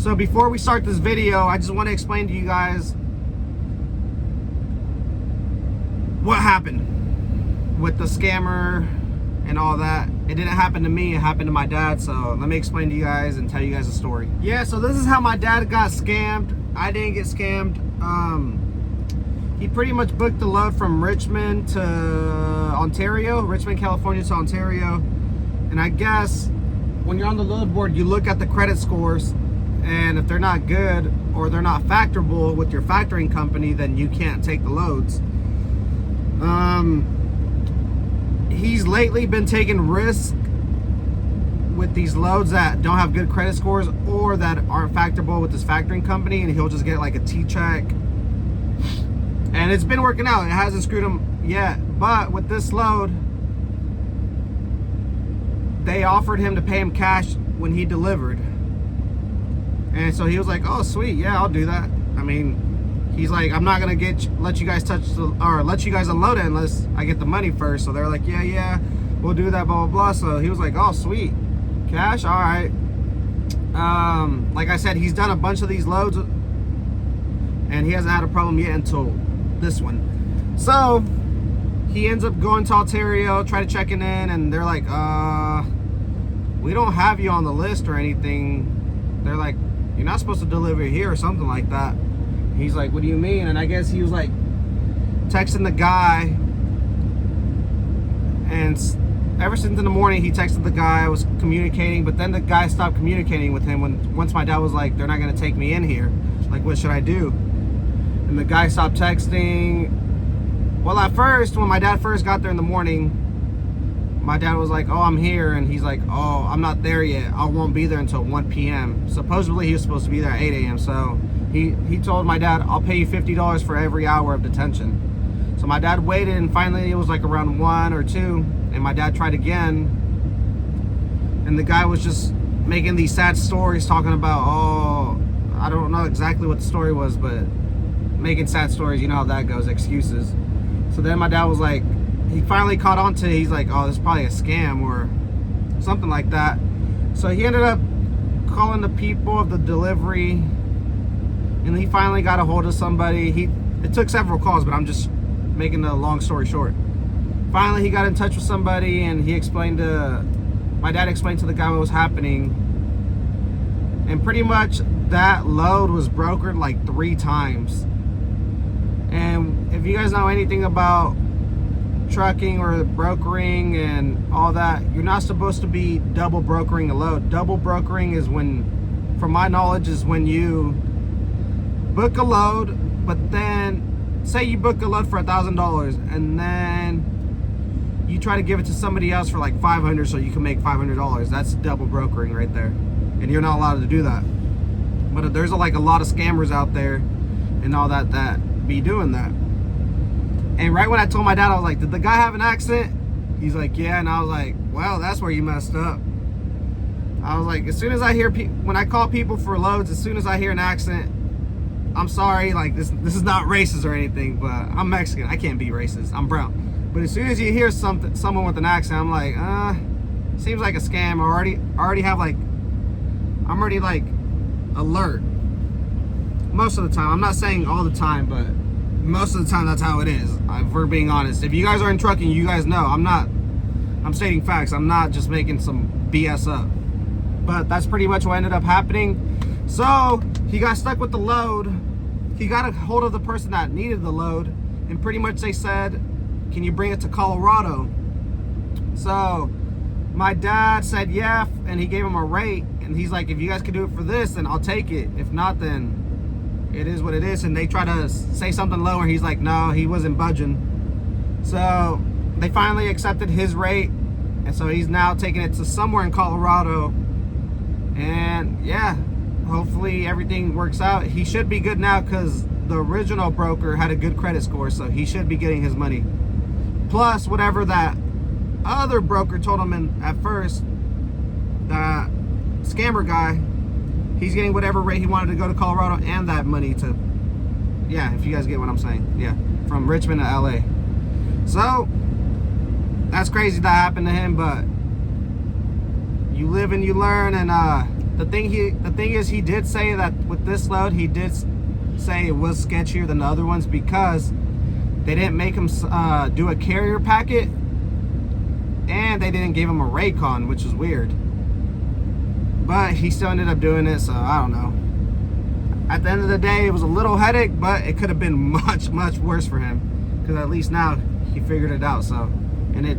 So before we start this video, I just want to explain to you guys what happened with the scammer and all that. It didn't happen to me, it happened to my dad. So let me explain to you guys and tell you guys a story. Yeah, so this is how my dad got scammed. I didn't get scammed. He pretty much booked the load from Richmond, California to Ontario. And I guess when you're on the load board, you look at the credit scores, and if they're not good or they're not factorable with your factoring company, then you can't take the loads. He's lately been taking risks with these loads that don't have good credit scores or that aren't factorable with his factoring company, and he'll just get like a T-check. And it's been working out. It hasn't screwed him yet. But with this load, they offered him to pay him cash when he delivered. And so he was like, oh, sweet. Yeah, I'll do that. I mean, he's like, I'm not going to let you guys let you guys unload it unless I get the money first. So they're like, yeah, we'll do that, blah, blah, blah. So he was like, oh, sweet. Cash? All right. Like I said, he's done a bunch of these loads, and he hasn't had a problem yet until this one. So he ends up going to Ontario, try to check in, and they're like, we don't have you on the list or anything. They're like, you're not supposed to deliver here or something like that. He's like, what do you mean? And I guess he was like texting the guy, and ever since in the morning he texted the guy, was communicating, but then the guy stopped communicating with him once my dad was like, they're not going to take me in here. Like, what should I do? And the guy stopped texting. Well, at first, when my dad first got there in the morning, my dad was like, oh, I'm here. And he's like, oh, I'm not there yet. I won't be there until 1 p.m. Supposedly, he was supposed to be there at 8 a.m. So he told my dad, I'll pay you $50 for every hour of detention. So my dad waited, and finally it was like around 1 or 2. And my dad tried again. And the guy was just making these sad stories, talking about, oh, I don't know exactly what the story was, but making sad stories, you know how that goes, excuses. So then my dad was like, he finally caught on to, he's like, oh, this is probably a scam or something like that. So he ended up calling the people of the delivery, and he finally got a hold of somebody. It took several calls, but I'm just making the long story short. Finally, he got in touch with somebody, and my dad explained to the guy what was happening. And pretty much that load was brokered like 3 times. And if you guys know anything about trucking or brokering and all that, you're not supposed to be double brokering a load. Double brokering is when, from my knowledge, is when you book a load, but then say you book a load for $1,000 and then you try to give it to somebody else for like $500 so you can make $500. That's double brokering right there, and you're not allowed to do that. But there's like a lot of scammers out there and all that be doing that. And right when I told my dad, I was like, did the guy have an accent? He's like, yeah. And I was like, well, that's where you messed up. I was like, as soon as I hear when I call people for loads, as soon as I hear an accent, I'm sorry, like this is not racist or anything, but I'm Mexican, I can't be racist, I'm brown. But as soon as you hear someone with an accent, I'm like, seems like a scam. I'm already like alert most of the time. I'm not saying all the time, but most of the time that's how it is. If we're being honest, if you guys are in trucking, you guys know I'm stating facts. I'm not just making some BS up. But that's pretty much what ended up happening. So he got stuck with the load. He got a hold of the person that needed the load, and pretty much they said, can you bring it to Colorado? So my dad said yeah, and he gave him a rate, and he's like, if you guys can do it for this, then I'll take it. If not, then it is what it is. And they try to say something lower. He's like, no, he wasn't budging. So they finally accepted his rate, and so he's now taking it to somewhere in Colorado. And yeah, hopefully everything works out. He should be good now because the original broker had a good credit score, so he should be getting his money. Plus whatever that other broker told him at first, that scammer guy, he's getting whatever rate he wanted to go to Colorado and that money to, yeah, if you guys get what I'm saying, yeah, from Richmond to LA. So that's crazy that happened to him, but you live and you learn. And the thing is, he did say that with this load, he did say it was sketchier than the other ones because they didn't make him do a carrier packet, and they didn't give him a Raycon, which is weird. But he still ended up doing it, so I don't know. At the end of the day, it was a little headache, but it could have been much, much worse for him, because at least now he figured it out. So, and it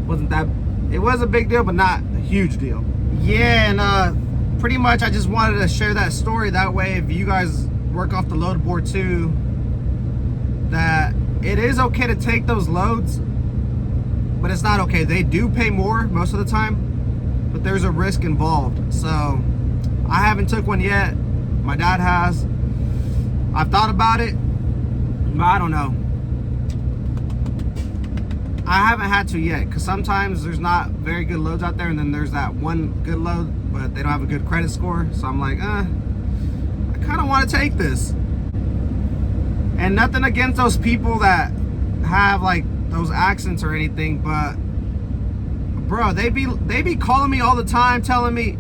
wasn't that, it was a big deal, but not a huge deal. Yeah, and pretty much I just wanted to share that story. That way, if you guys work off the load board too, that it is okay to take those loads, but it's not okay. They do pay more most of the time, but there's a risk involved. So I haven't took one yet. My dad has. I've thought about it, but I don't know. I haven't had to yet, because sometimes there's not very good loads out there, and then there's that one good load, but they don't have a good credit score. So I'm like, I kind of want to take this. And nothing against those people that have like those accents or anything, but bro, they be calling me all the time, telling me,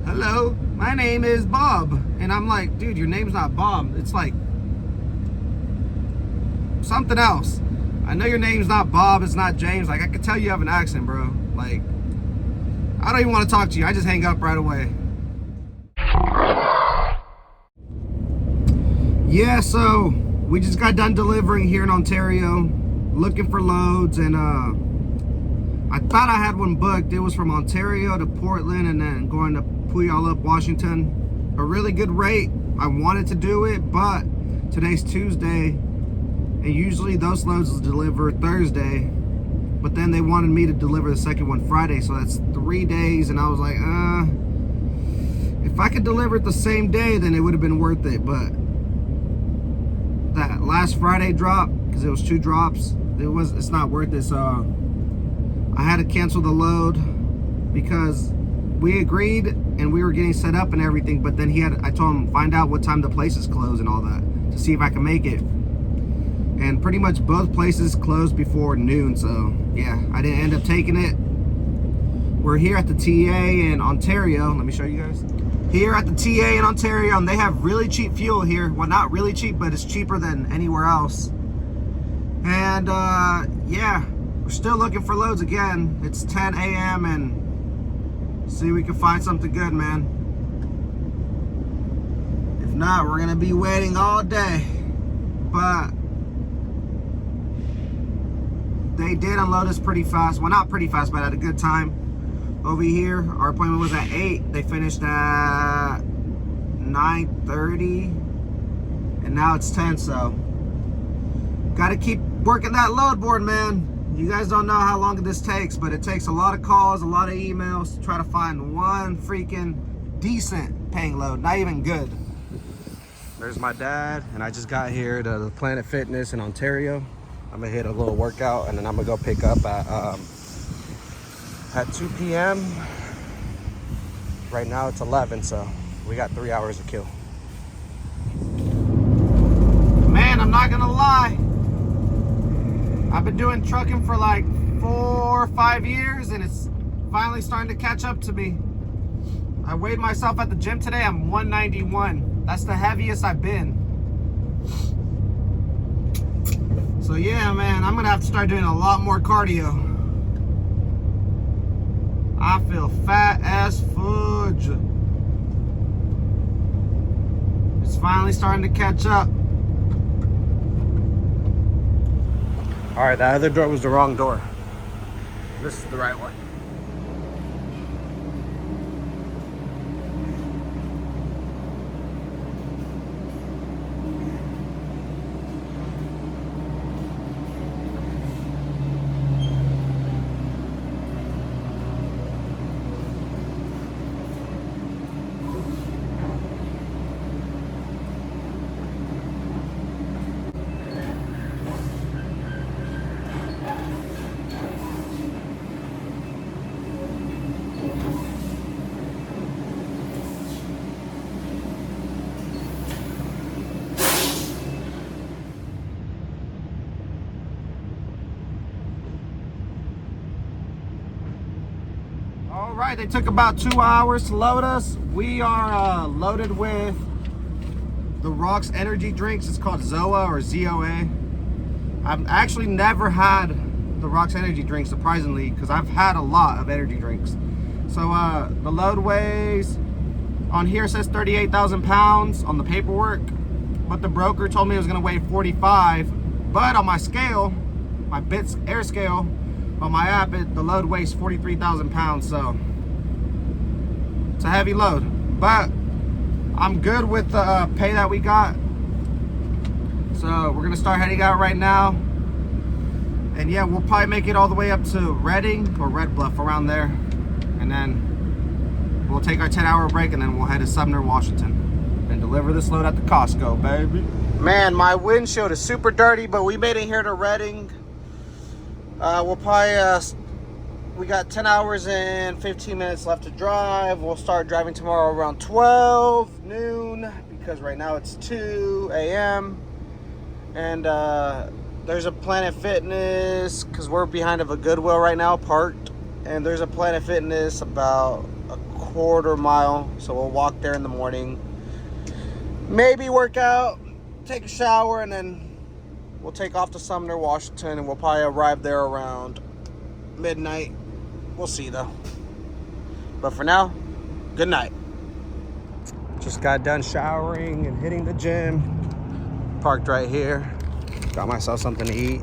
hello, my name is Bob. And I'm like, dude, your name's not Bob. It's like something else. I know your name's not Bob, it's not James. Like, I can tell you have an accent, bro. Like, I don't even want to talk to you. I just hang up right away. Yeah, so we just got done delivering here in Ontario, looking for loads, and I thought I had one booked. It was from Ontario to Portland and then going to Puyallup, Washington. A really good rate. I wanted to do it, but today's Tuesday, and usually those loads deliver Thursday, but then they wanted me to deliver the second one Friday, so that's 3 days, and I was like, if I could deliver it the same day, then it would have been worth it. But that last Friday drop, because it was 2 drops, it's not worth it. So I had to cancel the load because we agreed and we were getting set up and everything, but then I told him find out what time the places close and all that to see if I can make it. And pretty much both places closed before noon, so yeah, I didn't end up taking it. We're here at the TA in Ontario. Let me show you guys. Here at the TA in Ontario, and they have really cheap fuel here. Well, not really cheap, but it's cheaper than anywhere else. And yeah, we're still looking for loads again. It's 10 a.m. and see if we can find something good, man. If not, we're gonna be waiting all day. But they did unload us pretty fast. Well, not pretty fast, but at a good time. Over here, our appointment was at 8. They finished at 9:30, and now it's 10. So gotta keep working that load board, man. You guys don't know how long this takes, but it takes a lot of calls, a lot of emails to try to find one freaking decent paying load, not even good. There's my dad, and I just got here to the Planet Fitness in Ontario. I'm gonna hit a little workout, and then I'm gonna go pick up at 2 p.m. Right now it's 11, so we got 3 hours to kill. Man, I'm not gonna lie. I've been doing trucking for like 4 or 5 years, and it's finally starting to catch up to me. I weighed myself at the gym today. I'm 191. That's the heaviest I've been. So yeah, man, I'm gonna have to start doing a lot more cardio. I feel fat as fudge. It's finally starting to catch up. All right, that other door was the wrong door. This is the right one. All right, they took about 2 hours to load us. We are loaded with the Rocks energy drinks. It's called ZOA or ZOA. I've actually never had the Rocks energy drink, surprisingly, because I've had a lot of energy drinks. So the load weighs, on here says 38,000 pounds on the paperwork, but the broker told me it was gonna weigh 45. But on my scale, my Bits Air scale, on my app, the load weighs 43,000 pounds, so it's a heavy load. But I'm good with the pay that we got. So we're gonna start heading out right now. And yeah, we'll probably make it all the way up to Redding or Red Bluff, around there. And then we'll take our 10-hour break and then we'll head to Sumner, Washington and deliver this load at the Costco, baby. Man, my windshield is super dirty, but we made it here to Redding. We'll probably, we got 10 hours and 15 minutes left to drive. We'll start driving tomorrow around 12 noon because right now it's 2 a.m. And there's a Planet Fitness because we're behind of a Goodwill right now, parked. And there's a Planet Fitness about a quarter mile. So we'll walk there in the morning. Maybe work out, take a shower, and then we'll take off to Sumner, Washington, and we'll probably arrive there around midnight. We'll see though. But for now, good night. Just got done showering and hitting the gym. Parked right here. Got myself something to eat.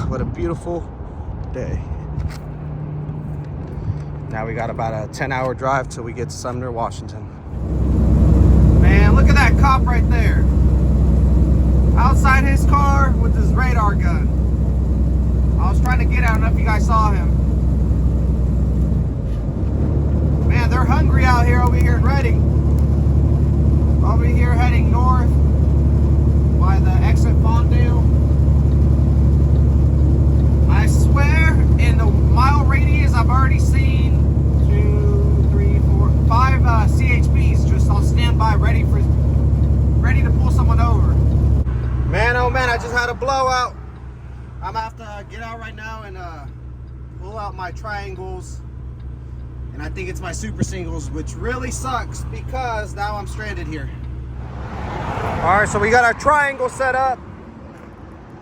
What a beautiful day. Now we got about a 10-hour drive till we get to Sumner, Washington. Man, look at that cop right there. Outside his car with his radar gun. I was trying to get out. I don't know if you guys saw him. Man, they're hungry out here over here in Redding. Over here heading north by the exit Fondale. I swear in the mile radius I've already seen 2, 3, 4, 5 CHPs just on standby ready to pull someone over. Man, oh man, I just had a blowout. I'm gonna have to get out right now and pull out my triangles. And I think it's my super singles, which really sucks because now I'm stranded here. All right, so we got our triangle set up.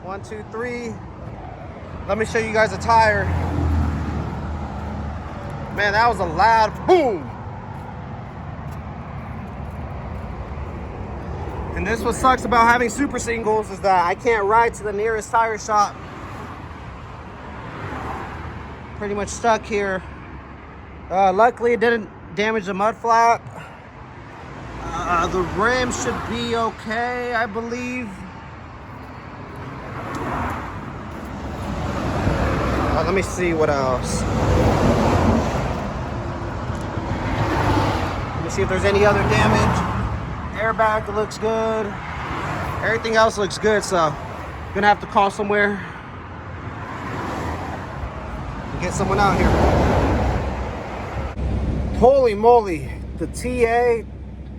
1, 2, 3. Let me show you guys a tire. Man, that was a loud boom. And this what sucks about having super singles is that I can't ride to the nearest tire shop. Pretty much stuck here. Luckily it didn't damage the mud flap. The rim should be okay, I believe. Let me see what else. Let me see if there's any other damage. Airbag looks good. Everything else looks good, so I'm gonna have to call somewhere and get someone out here. Holy moly, the TA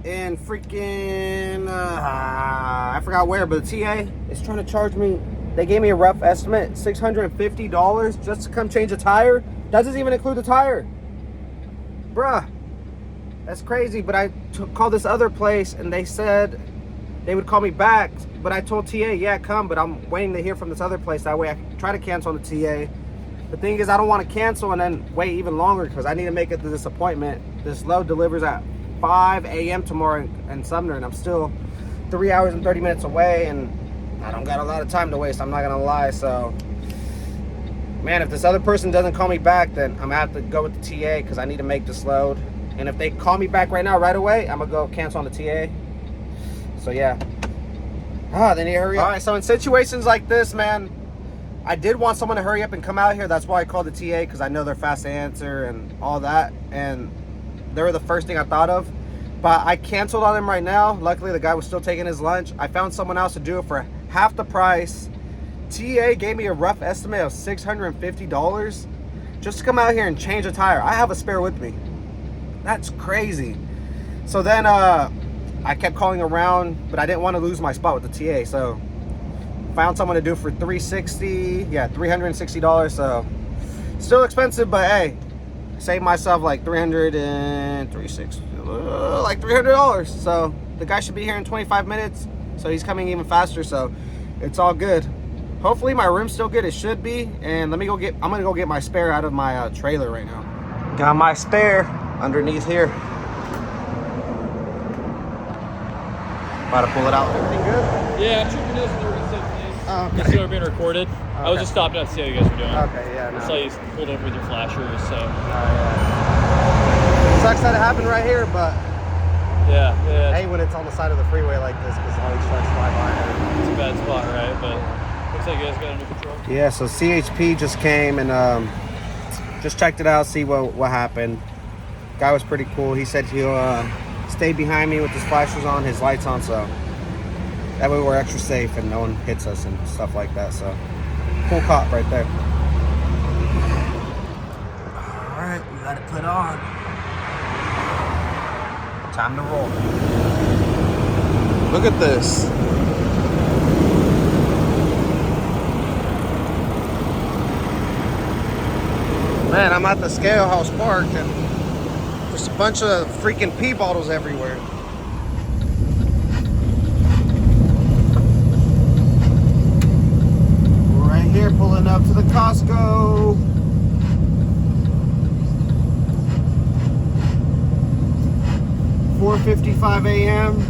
in freaking, I forgot where, but the TA is trying to charge me. They gave me a rough estimate, $650 just to come change a tire. Doesn't even include the tire. Bruh, that's crazy. But I called this other place and they said they would call me back. But I told TA, yeah, come, but I'm waiting to hear from this other place. That way I can try to cancel on the TA. The thing is, I don't want to cancel and then wait even longer because I need to make it to this appointment. This load delivers at 5 a.m. tomorrow in Sumner, and I'm still 3 hours and 30 minutes away, and I don't got a lot of time to waste, I'm not gonna lie. So man, if this other person doesn't call me back, then I'm gonna have to go with the TA because I need to make this load. And if they call me back right now, right away, I'm gonna go cancel on the TA. So yeah, they need to hurry up. All right, so in situations like this, man, I did want someone to hurry up and come out here. That's why I called the TA, because I know they're fast to answer and all that, and they were the first thing I thought of. But I canceled on them right now. Luckily, the guy was still taking his lunch. I found someone else to do it for half the price. TA gave me a rough estimate of $650 just to come out here and change a tire. I have a spare with me. That's crazy. So then I kept calling around, but I didn't want to lose my spot with the TA. So found someone to do it for $360. Yeah, $360. So Still expensive, but hey, saved myself like $300. So the guy should be here in 25 minutes. So he's coming even faster. So it's all good. Hopefully my room's still good. It should be. And I'm gonna go get my spare out of my trailer right now. Got my spare underneath here. About to pull it out. Everything good? Yeah, tripping is 36 days. Oh, okay. This is being recorded. Okay. I was just stopping out to see how you guys were doing. Okay, yeah. I saw you pulled over with your flashers, so. Yeah. Sucks that it happened right here, but. Yeah. I hate when it's on the side of the freeway like this because all these trucks fly by. It's a bad spot, right? But looks like you guys got it under control. Yeah, so CHP just came and just checked it out, see what happened. Guy was pretty cool. He said he'll stay behind me with his flashers on, his lights on, so that way we're extra safe and no one hits us and stuff like that. So cool cop right there. All right, we got it put on. Time to roll. Look at this. Man, I'm at the scale house park and there's a bunch of freaking pee bottles everywhere. We're right here pulling up to the Costco. $4:55 a.m.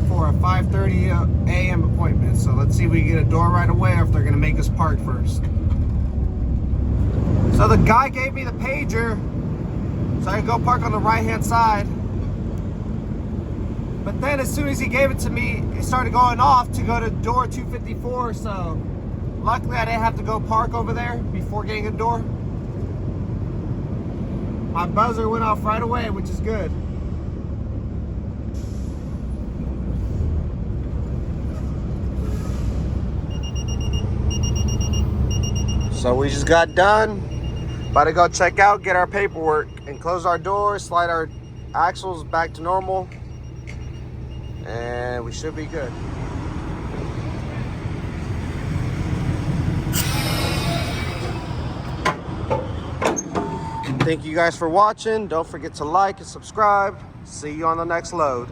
for a 5:30 a.m. appointment. So let's see if we can get a door right away or if they're gonna make us park first. So the guy gave me the pager so I could go park on the right-hand side. But then as soon as he gave it to me, it started going off to go to door 254. So luckily I didn't have to go park over there before getting a door. My buzzer went off right away, which is good. So we just got done. About to go check out, get our paperwork, and close our doors, slide our axles back to normal, and we should be good. Thank you guys for watching. Don't forget to like and subscribe. See you on the next load.